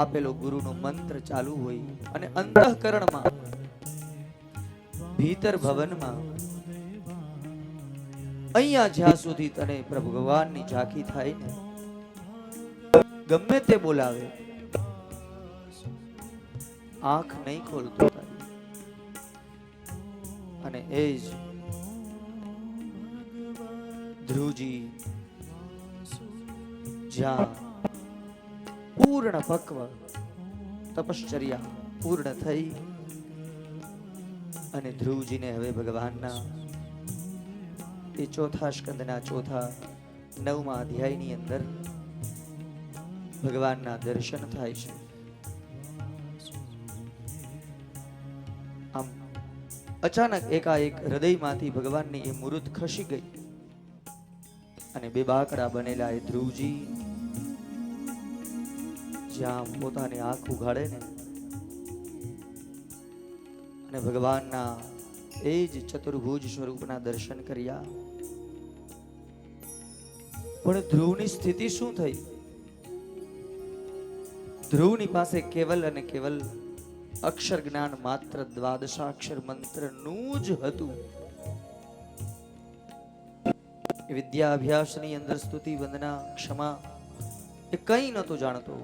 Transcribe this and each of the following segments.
આપેલો ગુરુનો મંત્ર ચાલુ હોય અને અંતઃકરણમાં ભીતર ભવનમાં અહીંયા જ્યાં સુધી તને પ્રભુ ભગવાનની ઝાંખી થાય ને, ગમે તે બોલાવે આંખ નહીં ખોલતો તારી. અને એ જ ધ્રુવજી જ્યાં પૂર્ણ પક્વ તપશ્ચર્યા પૂર્ણ થઈ અને ધ્રુવજીને હવે ભગવાનના એ ચોથા સ્કંદના ચોથા 9મા અધ્યાયની અંદર ભગવાનના દર્શન થાય છે. આમ અચાનક એકાએક હૃદયમાંથી ભગવાનની એ મૂર્ત ખસી ગઈ અને બે બાકડા બનેલા એ ધ્રુવજી જ્યાં પોતાની આંખ ઉઘાડે ને અને ભગવાનના એ જ ચતુર્ભુજ સ્વરૂપના દર્શન કર્યા. પણ ધ્રુવની સ્થિતિ શું થઈ? ધ્રુવની પાસે કેવલ અને કેવલ અક્ષર જ્ઞાન માત્ર દ્વાદશાક્ષર મંત્રનું જ હતું. વિદ્યા અભ્યાસની અંદર સ્તુતિ વંદના ક્ષમા એ કઈ નતો જાણતો.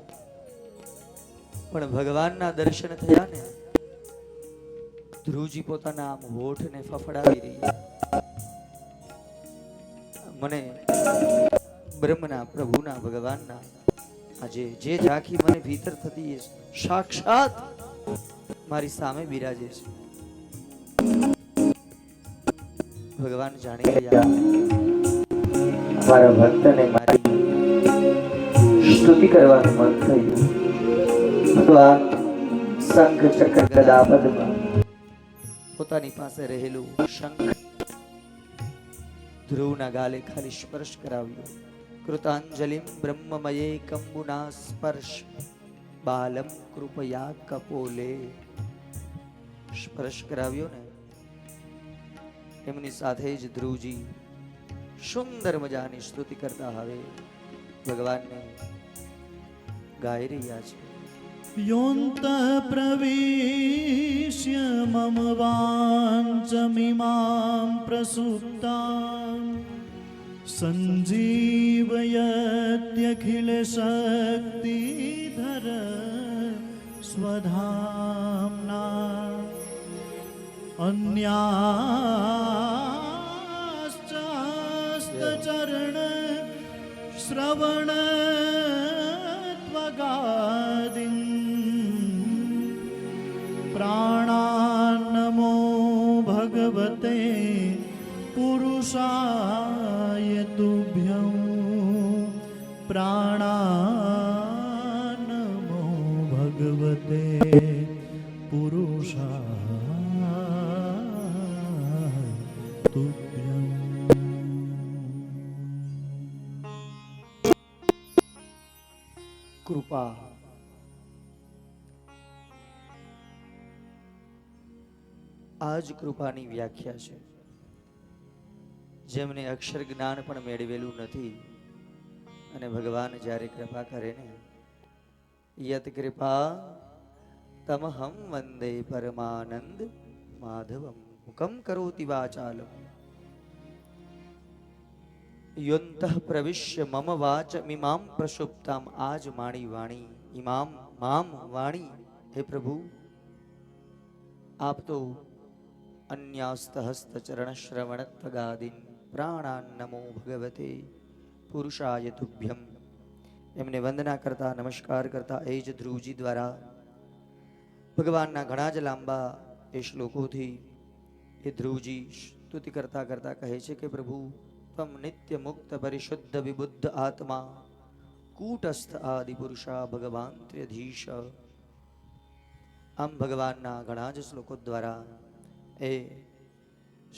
પણ ભગવાનના દર્શન થયા ને, ધ્રુવજી પોતાના આમ હોઠને ફફડાવી રહ્યા. મને બ્રહ્મના પ્રભુના ભગવાનના આજે જે ઝાંખી મને ભીતર થતી એ સાક્ષાત મારી સામે બિરાજે છે. ભગવાન જાણી ગયા મારા ભક્તને મારી સ્તુતિ કરવાનું મન થયું. તો આ શંખ ચક્ર ગદા પદ્મ પોતાની પાસે રહેલું શંખ ધ્રુવના ગાલે ખાલી સ્પર્શ કરાવ્યો. કૃતાંજલિમ બ્રહ્મમયે કંબુના સ્પર્શ બાલમ કૃપયા કપોલે. સ્પર્શ કરાવ્યો ને, એમની સાથે જ ધ્રુવજી સુંદર મજાની સ્તુતિ કરતા હવે ભગવાનને ગાઈ રહ્યા છે. યોऽन्तઃ પ્રવિશ્ય મમ વાંચમિમાં પ્રસુપ્તાં સંજીવયત્યખિલ શક્તિધર સ્વધામ્ના અન્યાશ્ચસ્તચરણ શ્રવણ ત્વગાદિન પ્રાણાન્નમો ભગવતે પુરુષાય તુભ્યં પ્રાણાન્નમો ભગવતે પુરુષાય તુભ્યં. કૃપા આ જ કૃપાની વ્યાખ્યા છે. જેમને અક્ષર જ્ઞાન પણ મેળવેલું નથી અને ભગવાન જ્યારે કૃપા કરે ને, યત કૃપા તમહમ વંદે પરમાનંદ માધવમ મુકમ કરોતિ વાચાલમ યોંતઃ પ્રવિશ્ય મમ વાચ મિમામ પ્રસુપ્તામ. આજ માણી વાણી ઇમામ મામ વાણી. હે પ્રભુ, આપ તો અન્યાસ્ત હસ્ત ચરણ શ્રવણ ત્વગાદિન પ્રાણાન નમો ભગવતે પુરુષાય તુભ્યમ. એમને વંદના કરતા નમસ્કાર કરતા એ જ ધ્રુવજી દ્વારા ભગવાનના ઘણા જ લાંબા એ શ્લોકોથી એ ધ્રુવજી સ્તુતિ કરતા કરતા કહે છે કે પ્રભુ તમ નિત્ય મુક્ત પરિશુદ્ધ વિબુદ્ધ આત્મા કૂટસ્થ આદિ પુરુષા ભગવાન ત્ર્યધીશ. આમ ભગવાનના ઘણા જ શ્લોકો દ્વારા એ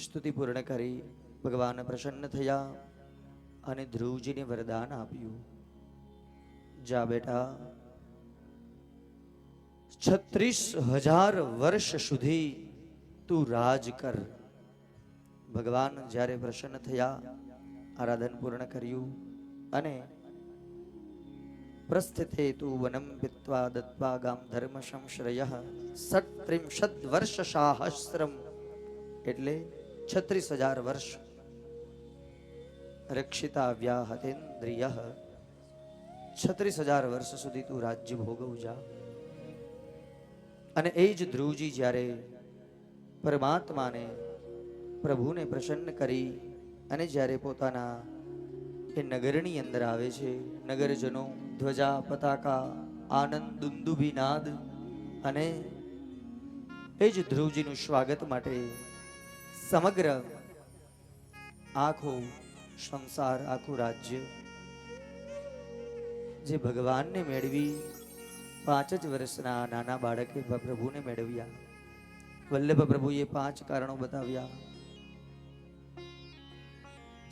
સ્તુતિ પૂર્ણ કરી ભગવાન પ્રસન્ન થયા અને ધ્રુવજીને વરદાન આપ્યું, જા બેટા 36,000 વર્ષ સુધી તું રાજ કર. ભગવાન જ્યારે પ્રસન્ન થયા, આરાધન પૂર્ણ કર્યું અને પ્રસ્થિતે તુ વનમ પિત્વા દત્વા ગામ ધર્મ સંશ્રય સત્રિંશદ વર્ષ સાહસ્રમ એટલે 36,000 વર્ષ રક્ષિતા વ્યાહતેન્દ્રિય 36,000 વર્ષ સુધી તું રાજ્ય ભોગવ જા. અને એ જ ધ્રુવજી જ્યારે પરમાત્માને પ્રભુને પ્રસન્ન કરી અને જ્યારે પોતાના એ નગરની અંદર આવે છે, નગરજનો ધ્વજા પતાકા આનંદ દુંદુભિનાદ અને એ જ ધ્રુવજીનું સ્વાગત માટે સમગ્ર આખો સંસાર આખું રાજ્ય જે ભગવાનને મેળવી 5 જ વર્ષના નાના બાળકે પ્રભુને મેળવ્યા. વલ્લભ પ્રભુએ 5 કારણો બતાવ્યા.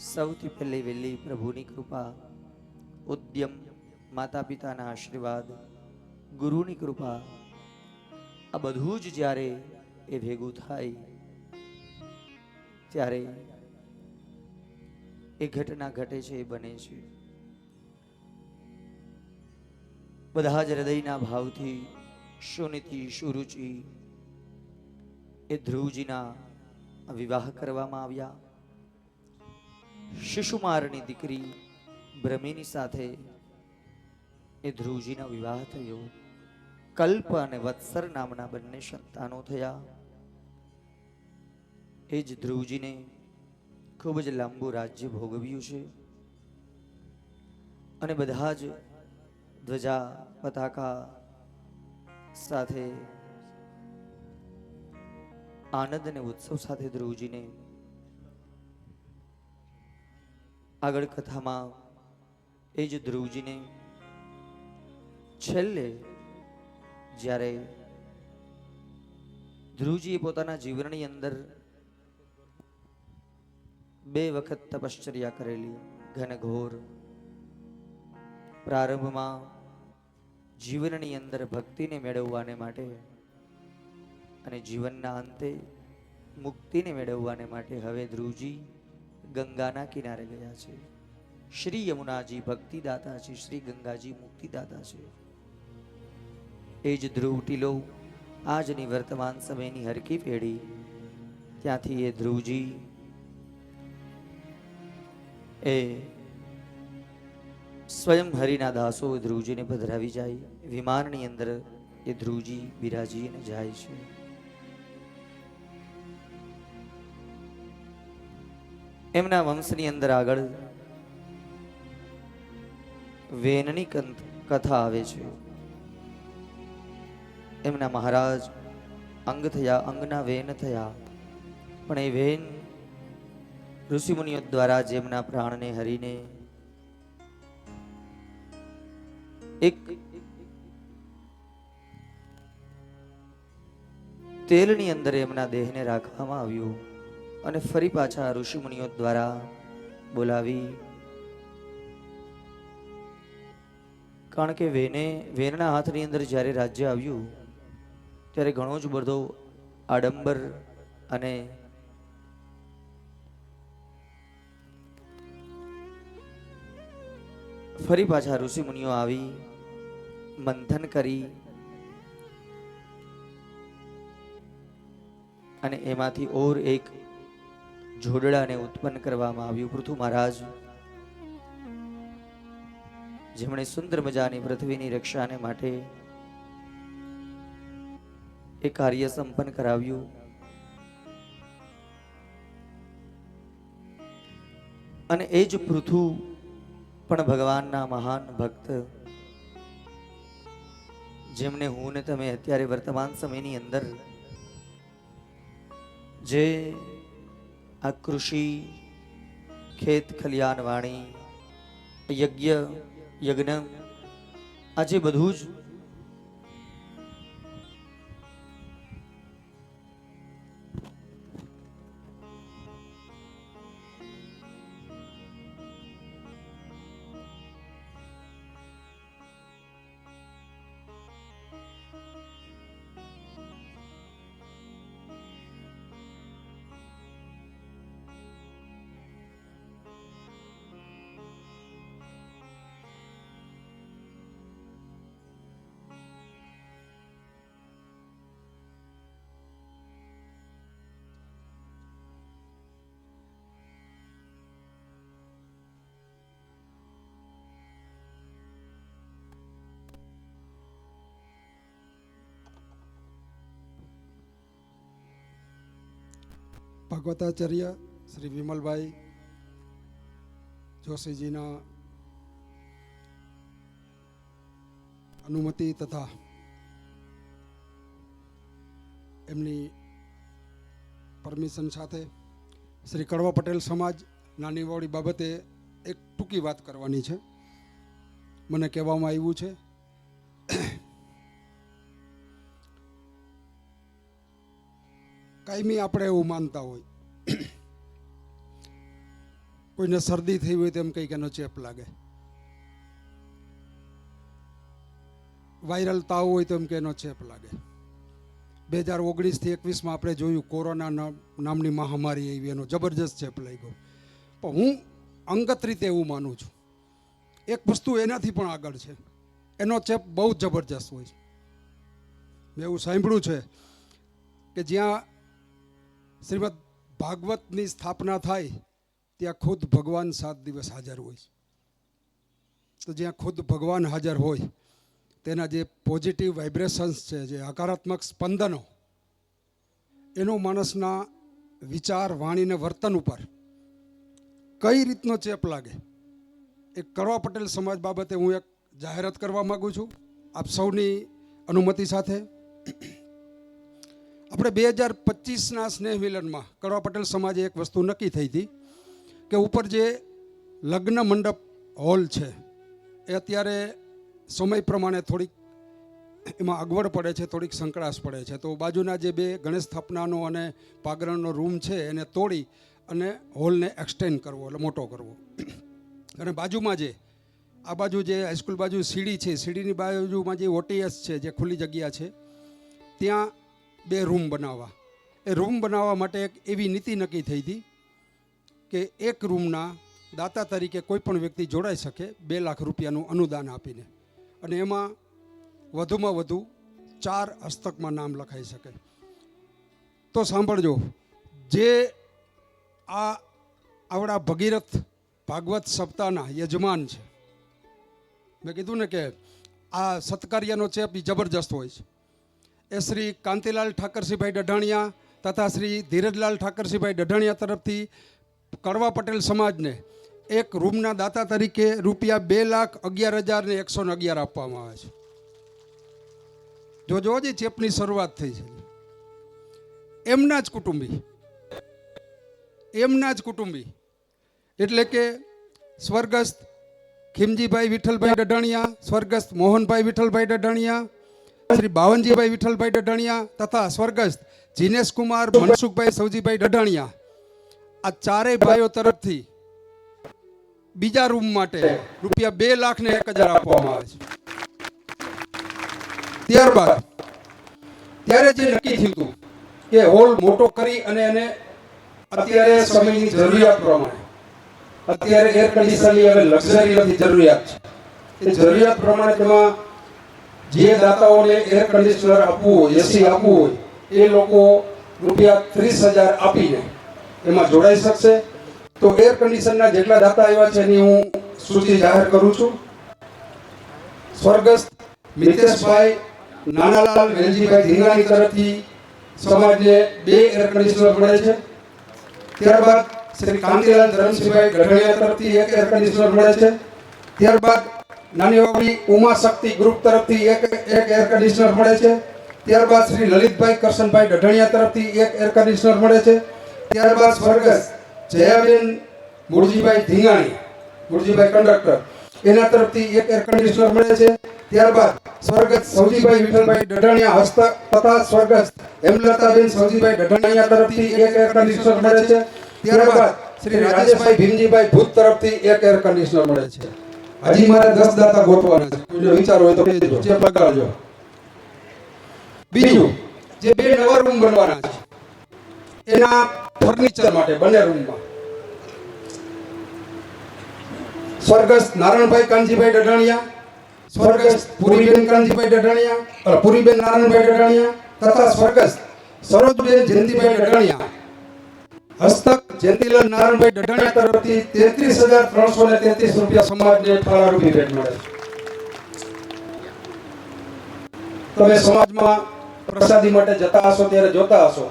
સૌથી પહેલી વહેલી પ્રભુની કૃપા, ઉદ્યમ, માતા પિતાના આશીર્વાદ, ગુરુની કૃપા, આ બધું જ જ્યારે એ ભેગું થાય ત્યારે એ ઘટના ઘટે છે, એ બને છે. બધા જ હૃદયના ભાવથી સુનીતિ સુરુચિ એ ધ્રુવજીના વિવાહ કરવામાં આવ્યા. શિશુમારની દીકરી બ્રહ્મીની સાથે એ ધ્રુવજીનો વિવાહ થયો. કલ્પ અને વત્સર નામના બંને સંતાનો થયા. એ જ ધ્રુવજીને ખૂબ જ લાંબુ રાજ્ય ભોગવ્યું છે અને બધા જ ધ્વજા પતાકા સાથે આનંદ અને ઉત્સવ સાથે ધ્રુવજીને આગળ કથામાં એ જ ધ્રુવજીને છેલ્લે જ્યારે ધ્રુવજીએ પોતાના જીવનની અંદર 2 વખત તપશ્ચર્યા કરેલી, ઘનઘોર. પ્રારંભમાં જીવનની અંદર ભક્તિને મેળવવાને માટે અને જીવનના અંતે મુક્તિને મેળવવાને માટે હવે ધ્રુવજી ગંગાના કિનારે ગયા છે. શ્રી યમુનાજી ભક્તિદાતા છે, શ્રી ગંગાજી મુક્તિદાતા છે. એ જ ધ્રુવ ટીલો આજની વર્તમાન સમયની હરકી પેઢી, ત્યાંથી એ ધ્રુવજી એ સ્વયં હરિના દાસો ધ્રુવજીને પધરાવી જાય. વિમાનની અંદર એ ધ્રુવજી બિરાજીને જાય છે. એમના વંશની અંદર આગળ વેનની કથા આવે છે. એમના મહારાજ અંગ થયા, અંગના વેન થયા, પણ એ વેન ઋષિમુનિઓ દ્વારા જેમના પ્રાણને હરીને એક તેલની અંદર એમના દેહને રાખવામાં આવ્યું અને ફરી પાછા ઋષિમુનિઓ દ્વારા બોલાવી, કારણ કે વેનના હાથની અંદર જ્યારે રાજ્ય આવ્યું ત્યારે ઘણો જ બધો આડંબર અને ફરી પાછા ઋષિ મુનિઓ આવી મંથન કરી અને એમાંથી ઓર એક જોડડાને ઉત્પન્ન કરવામાં આવ્યું. પૃથુ મહારાજ જેમણે સુંદર મજાની પૃથ્વીની રક્ષાને માટે એ કાર્ય સંપન્ન કરાવ્યું. અને એ જ પૃથુ પણ ભગવાનના મહાન ભક્ત, જેમને હું ને તમે અત્યારે વર્તમાન સમયની અંદર જે આ કૃષિ, ખેત ખલિયાન વાણી, યજ્ઞ આજે બધું જ ભાગવતાચાર્ય શ્રી વિમલભાઈ જોશીજીના અનુમતિ તથા એમની પરમિશન સાથે શ્રી કડવા પટેલ સમાજ નાની વાવડી બાબતે એક ટૂંકી વાત કરવાની છે. મને કહેવામાં આવ્યું છે કાયમી આપણે એવું માનતા હોય કોઈને શરદી થઈ હોય તેમ કંઈક એનો ચેપ લાગે, વાયરલ તાવ હોય તો એમ કે એનો ચેપ લાગે. 2019થી 21માં આપણે જોયું કોરોના નામની મહામારી આવી, એનો જબરજસ્ત ચેપ લાગ્યો. પણ હું અંગત રીતે એવું માનું છું એક વસ્તુ એનાથી પણ આગળ છે, એનો ચેપ બહુ જબરજસ્ત હોય છે. મેં એવું સાંભળ્યું છે કે જ્યાં શ્રીમદ ભાગવતની સ્થાપના થાય ત્યાં ખુદ ભગવાન 7 દિવસ હાજર હોય. તો જ્યાં ખુદ ભગવાન હાજર હોય તેના જે પોઝિટિવ વાઇબ્રેશન્સ છે, જે હકારાત્મક સ્પંદનો, એનો માણસના વિચાર, વાણી ને વર્તન ઉપર કઈ રીતનો ચેપ લાગે. એક કડવા પટેલ સમાજ બાબતે હું એક જાહેરાત કરવા માગું છું આપ સૌની અનુમતિ સાથે. આપણે 2025ના સ્નેહ મિલનમાં કડવા પટેલ સમાજે એક વસ્તુ નક્કી થઈ હતી કે ઉપર જે લગ્ન મંડપ હોલ છે એ અત્યારે સમય પ્રમાણે થોડીક એમાં અગવડ પડે છે, થોડીક સંકળાશ પડે છે. તો બાજુના જે 2 ગણેશ સ્થાપનાનો અને પાગરણનો રૂમ છે એને તોડી અને હોલને એક્સટેન્ડ કરવો, એટલે મોટો કરવો. અને બાજુમાં આ બાજુ જે હાઈસ્કૂલ બાજુ સીડી છે, સીડીની બાજુમાં જે OTS છે, જે ખુલ્લી જગ્યા છે, ત્યાં 2 રૂમ બનાવવા. એ રૂમ બનાવવા માટે એક એવી નીતિ નક્કી થઈ હતી કે એક રૂમના દાતા તરીકે કોઈ પણ વ્યક્તિ જોડાઈ શકે 2 લાખ રૂપિયાનું અનુદાન આપીને, અને એમાં વધુમાં વધુ 4 હસ્તકમાં નામ લખાઈ શકે. તો સાંભળજો, જે આવડા ભગીરથ ભાગવત સપ્તાહના યજમાન છે, મેં કીધું ને કે આ સત્કાર્યનો ચેપ જબરજસ્ત હોય છે. એ શ્રી કાંતિલાલ ઠાકરસિંહભાઈ ડઢાણિયા તથા શ્રી ધીરજલાલ ઠાકરસિંહભાઈ ડઢાણિયા તરફથી કડવા પટેલ સમાજને એક રૂમના દાતા તરીકે રૂપિયા 2,11,111 આપવામાં આવે છે. જોજો જે ચેપની શરૂઆત થઈ છે. એમના જ કુટુંબી એટલે કે સ્વર્ગસ્થ ખીમજીભાઈ વિઠ્ઠલભાઈ ડઢાણિયા, સ્વર્ગસ્થ મોહનભાઈ વિઠ્ઠલભાઈ ડઢાણિયા, શ્રી બાવનજીભાઈ વિઠ્ઠલભાઈ ડઢાણિયા તથા સ્વર્ગસ્થ જીનેશકુમાર મનસુખભાઈ સૌજીભાઈ ડઢાણિયા, આ 4 ભાઈઓ તરફથી બીજા રૂમ માટે રૂપિયા 2,01,000 આપવામાં આવે છે. ત્યારે જે નક્કી થયું હતું કે હોલ મોટો કરી અને એને અત્યારે સમયની જરૂરિયાત પ્રમાણે, અત્યારે એર કન્ડિશનની હવે લક્ઝરી નથી, જરૂરિયાત છે. એ જરૂરિયાત પ્રમાણે તેમાં જે દાતાઓને એર કન્ડિશનર આપવું હોય, એસી આપવું હોય, એ લોકો રૂપિયા 30,000 આપીને એમાં જોડાઈ શકશે. તો એર કન્ડિશનના જેટલા દાતા આવ્યા છે એની હું સૂચિ જાહેર કરું છું. સ્વર્ગસ્થ મિતેશભાઈ નાનાલાલ વેલજીભાઈ ધીંગાણી તરફથી સમાજને 2 એર કન્ડિશનર મળે છે. ત્યારબાદ શ્રી કાંતિલાલ ધરમસિંહભાઈ ગઢડિયા તરફથી 1 એર કન્ડિશનર મળે છે. ત્યારબાદ નાની વાવડી ઉમા શક્તિ ગ્રુપ તરફથી એક એર કન્ડિશનર મળે છે. ત્યારબાદ શ્રી લલિતભાઈ કરશનભાઈ ડઢાણિયા તરફથી 1 એર કન્ડિશનર મળે છે. ત્યારબાદ સ્વર્ગસ્થ જયાબેન મુરજીભાઈ ધીંગાણી, મુરજીભાઈ કંડક્ટર, એના તરફથી 1 એર કન્ડિશનર મળે છે. ત્યારબાદ સ્વર્ગસ્થ સૌજીભાઈ વિઠ્ઠલભાઈ ડઢાણિયા હસ્તક તથા સ્વર્ગસ્થ હેમલતાબેન સૌજીભાઈ ડઢાણિયા તરફથી 1 એર કન્ડિશનર મળે છે. ત્યારબાદ શ્રી રાજેશભાઈ ભીમજીભાઈ ભૂત તરફથી 1 એર કન્ડિશનર મળે છે. હજી મારે 10 દાતા ગોતવાના છે, કોઈને વિચાર હોય તો કહેજો, ચેપ લગાડજો. બીજું, જે 2 નવા રૂમ બનવાના છે એના ફર્નિચર માટે બંને રૂમમાં સ્વર્ગસ્થ નારાયણભાઈ કાનજીભાઈ ડઢાણિયા, સ્વર્ગસ્થ પુરીબેન કાનજીભાઈ ડઢાણિયા, પુરીબેન નારાયણભાઈ ડઢાણિયા તથા સ્વર્ગસ્થ સરોજબેન જયંતિભાઈ ડઢાણિયા હસ્તક જયંતિલાલ નારાયણભાઈ ડઢાણિયા તરફથી 33,333 રૂપિયા સમાજને ફાળા રૂપી ભેટ મળે છે. તમે સમાજમાં પ્રસાદી માટે જતા હશો ત્યારે જોતા હશો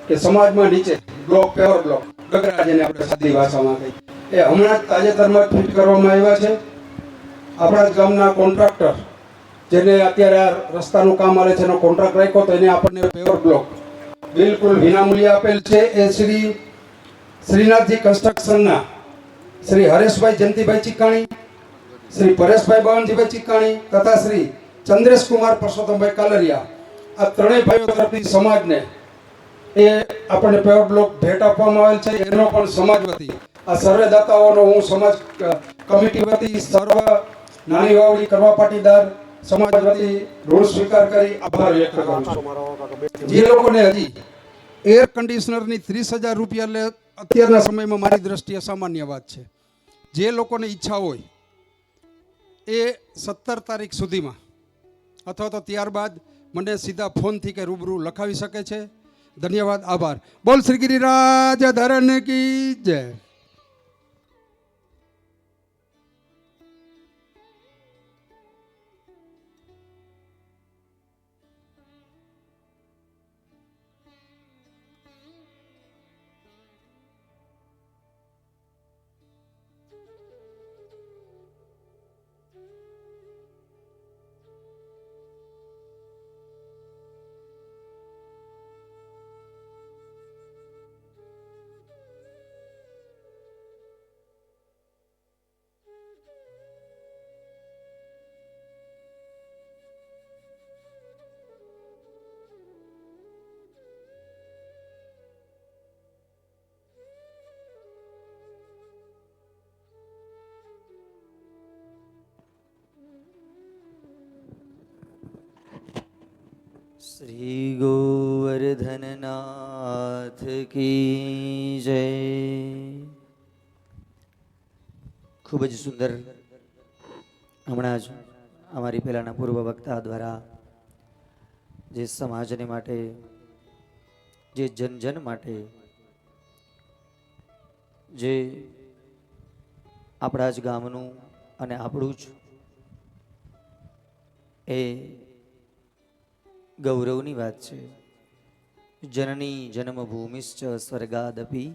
કે સમાજમાં નીચે બ્લોક પેવર બ્લોક ગગરા જેને આપણે સાદી ભાષામાં કહીએ, એ હમણાં જ તાજેતરમાં જ ફિટ કરવામાં આવ્યા છે. આપણા જ ગામના કોન્ટ્રાક્ટર જેને અત્યારે આ રસ્તાનું કામ આવે છે એનો કોન્ટ્રાક્ટ રાખ્યો તો એને આપણને પેવર બ્લોક બિલકુલ વિનામૂલ્યે આપેલ છે. એ શ્રી શ્રીનાથજી કન્સ્ટ્રક્શનના શ્રી હરેશભાઈ જયંતિભાઈ ચીકાણી, શ્રી પરેશભાઈ બાવનજીભાઈ ચીકાણી તથા શ્રી ચંદ્રેશકુમાર પરસોત્તમભાઈ કાલરિયા, આ ત્રણેય ભાઈઓ તરફથી સમાજને એ આપણને પેવર બ્લોક ભેટ આપવામાં આવેલ છે. એનો પણ સમાજ વતી આ સર્વે દાતાઓનો હું સમાજ કમિટી વતી સર્વ નાની વાવડી કરવા પાટીદાર સમાજ વતી ઋણ સ્વીકાર કરી આભાર વ્યક્ત કરું છું. જે લોકોને હજી એર કન્ડિશનરની 30,000 રૂપિયા લે અત્યારના સમયમાં મારી દ્રષ્ટિએ સામાન્ય વાત છે. જે લોકોને ઈચ્છા હોય એ 17 તારીખ સુધીમાં અથવા તો ત્યારબાદ મને સીધા ફોનથી કે રૂબરૂ લખાવી શકે છે. ધન્યવાદ, આભાર. બોલ શ્રી ગિરિરાજ ધરણ કી જય. શ્રી ગોવર્ધનનાથ કી જય. ખૂબ જ સુંદર હમણાં જ અમારી પહેલાના પૂર્વ વક્તા દ્વારા જે સમાજને માટે, જે જન માટે, જે આપણા જ ગામનું અને આપણું જ એ ગૌરવની વાત છે. જનની જન્મભૂમિશ્ચ સ્વર્ગાદપી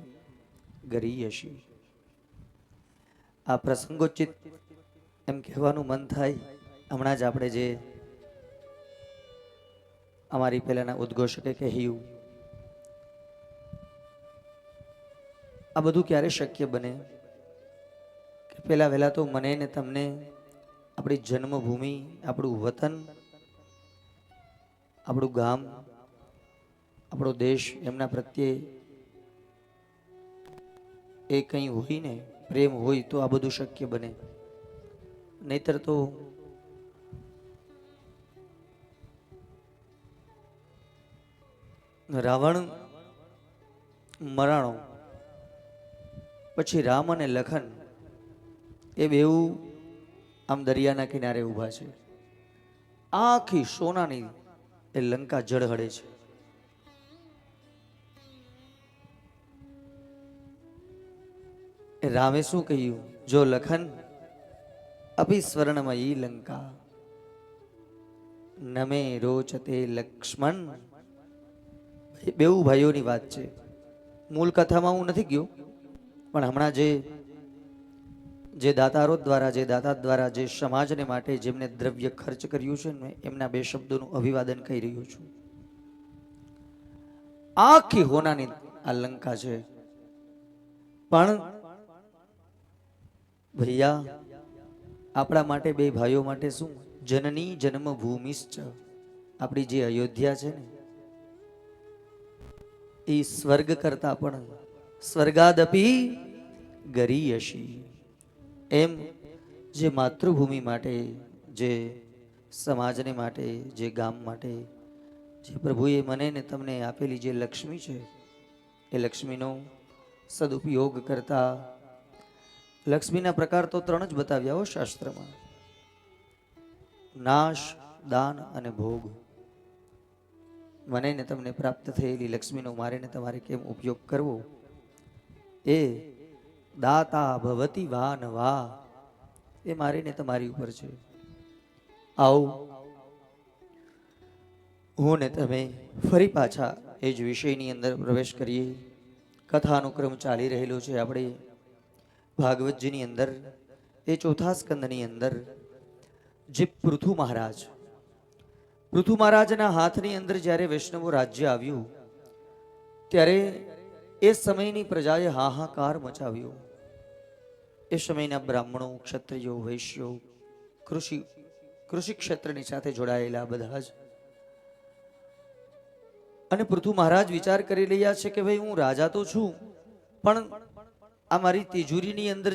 ગરીયસી. આ પ્રસંગોચિત એમ કહેવાનું મન થાય. હમણાં જ આપણે જે અમારી પહેલાના ઉદ્ઘોષકે કહ્યું, આ બધું ક્યારે શક્ય બને કે પહેલા વહેલા તો મને ને તમને આપણી જન્મભૂમિ, આપણું વતન, આપણું ગામ, આપણો દેશ, એમના પ્રત્યે એ કંઈ હોય ને પ્રેમ હોય તો આ બધું શક્ય બને. નહીતર તો રાવણ મરાણો પછી રામ અને લખન એ બેઉ આમ દરિયાના કિનારે ઊભા છે. આખી સોનાની એ લંકા જળહળે છે. રામે શું કહ્યું? જો લખન અભી સ્વર્ણમયી લંકા નમે રોચતે લક્ષ્મણ. બેઉ ભાઈઓની વાત છે. મૂળ કથામાં હું નથી ગયો, પણ હમણાં જે દાતારો દ્વારા, જે દાતા દ્વારા જે સમાજને માટે જેમને દ્રવ્ય ખર્ચ કર્યું છે ને, એમના બે શબ્દોનું અભિવાદન કહી રહ્યો છું. આખી હોનાની આ લંકા છે, પણ ભૈયા આપણા માટે, બે ભાઈઓ માટે શું? જનની જન્મભૂમિશ્ચ, આપણી જે અયોધ્યા છે ને, એ સ્વર્ગ કરતા પણ સ્વર્ગાદપી ગરીયસી. એમ જે માતૃભૂમિ માટે, જે સમાજને માટે, જે ગામ માટે, જે પ્રભુએ મને ને તમને આપેલી જે લક્ષ્મી છે, એ લક્ષ્મીનો સદુપયોગ કરતા. લક્ષ્મીના પ્રકાર તો 3 જ બતાવ્યા હો શાસ્ત્રમાં: નાશ, દાન અને ભોગ. મને ને તમને પ્રાપ્ત થયેલી લક્ષ્મીનો મારે ને તમારે કેમ ઉપયોગ કરવો, એ દાતા ભવતી વા ન વા, એ મારી ને તમારી ઉપર છે. આવો હું ને તમે ફરી પાછા એ જ વિષયની અંદર પ્રવેશ કરીએ. કથાનુક્રમ ચાલી રહેલો છે આપણે ભાગવતજીની અંદર એ ચોથા સ્કંદની અંદર જે પૃથુ મહારાજના હાથની અંદર જ્યારે વૈષ્ણવો રાજ્ય આવ્યું ત્યારે એ સમયની પ્રજાએ હાહાકાર મચાવ્યો. એ સમયના બ્રાહ્મણો, ક્ષત્રિયો, વૈશ્યો, કૃષિ ક્ષેત્રની સાથે જોડાયેલા બધા જ. અને પૃથુ મહારાજ વિચાર કરી રહ્યા છે કે ભાઈ હું રાજા તો છું, પણ આ મારી તિજોરીની અંદર